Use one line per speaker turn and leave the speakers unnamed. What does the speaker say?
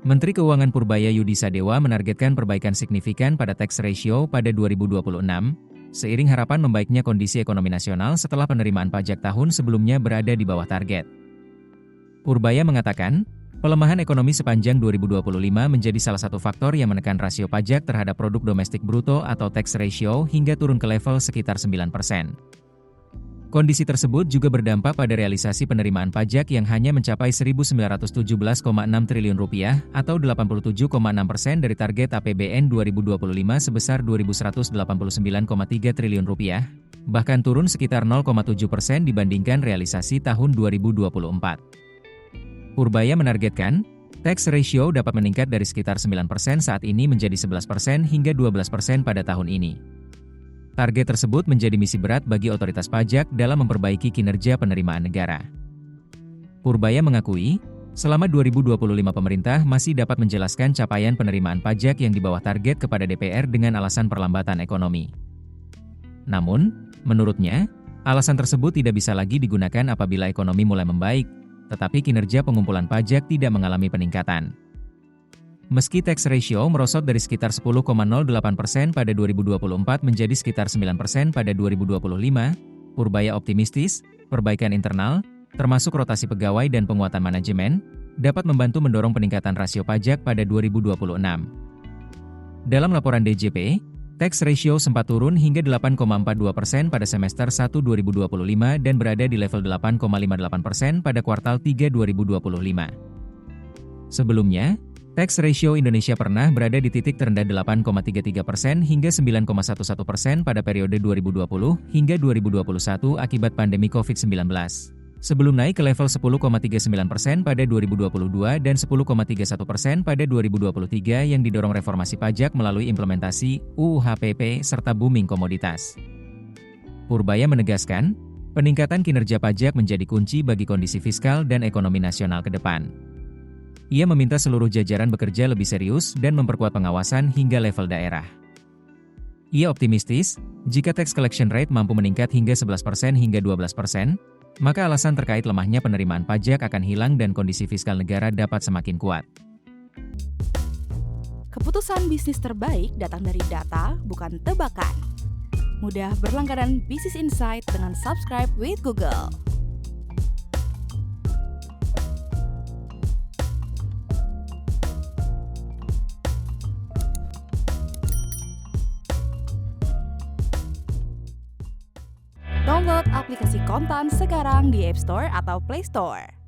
Menteri Keuangan Purbaya Yudi Sadewa menargetkan perbaikan signifikan pada tax ratio pada 2026, seiring harapan membaiknya kondisi ekonomi nasional setelah penerimaan pajak tahun sebelumnya berada di bawah target. Purbaya mengatakan, pelemahan ekonomi sepanjang 2025 menjadi salah satu faktor yang menekan rasio pajak terhadap produk domestik bruto atau tax ratio hingga turun ke level sekitar 9%. Kondisi tersebut juga berdampak pada realisasi penerimaan pajak yang hanya mencapai Rp1.917,6 triliun atau 87,6% dari target APBN 2025 sebesar Rp2.189,3 triliun, bahkan turun sekitar 0,7% dibandingkan realisasi tahun 2024. Purbaya menargetkan, tax ratio dapat meningkat dari sekitar 9% saat ini menjadi 11% hingga 12% pada tahun ini. Target tersebut menjadi misi berat bagi otoritas pajak dalam memperbaiki kinerja penerimaan negara. Purbaya mengakui, selama 2025 pemerintah masih dapat menjelaskan capaian penerimaan pajak yang di bawah target kepada DPR dengan alasan perlambatan ekonomi. Namun, menurutnya, alasan tersebut tidak bisa lagi digunakan apabila ekonomi mulai membaik, tetapi kinerja pengumpulan pajak tidak mengalami peningkatan. Meski tax ratio merosot dari sekitar 10,08% pada 2024 menjadi sekitar 9% pada 2025, Purbaya optimistis, perbaikan internal, termasuk rotasi pegawai dan penguatan manajemen, dapat membantu mendorong peningkatan rasio pajak pada 2026. Dalam laporan DJP, tax ratio sempat turun hingga 8,42% pada semester 1 2025 dan berada di level 8,58% pada kuartal 3 2025. Sebelumnya, tax ratio Indonesia pernah berada di titik terendah 8,33% hingga 9,11% pada periode 2020 hingga 2021 akibat pandemi COVID-19. Sebelum naik ke level 10,39% pada 2022 dan 10,31% pada 2023 yang didorong reformasi pajak melalui implementasi UU HPP serta booming komoditas. Purbaya menegaskan, peningkatan kinerja pajak menjadi kunci bagi kondisi fiskal dan ekonomi nasional ke depan. Ia meminta seluruh jajaran bekerja lebih serius dan memperkuat pengawasan hingga level daerah. Ia optimistis, jika tax collection rate mampu meningkat hingga 11% hingga 12%, maka alasan terkait lemahnya penerimaan pajak akan hilang dan kondisi fiskal negara dapat semakin kuat.
Keputusan bisnis terbaik datang dari data, bukan tebakan. Mudah berlangganan Business Insight dengan subscribe with Google. Download aplikasi Kontan sekarang di App Store atau Play Store.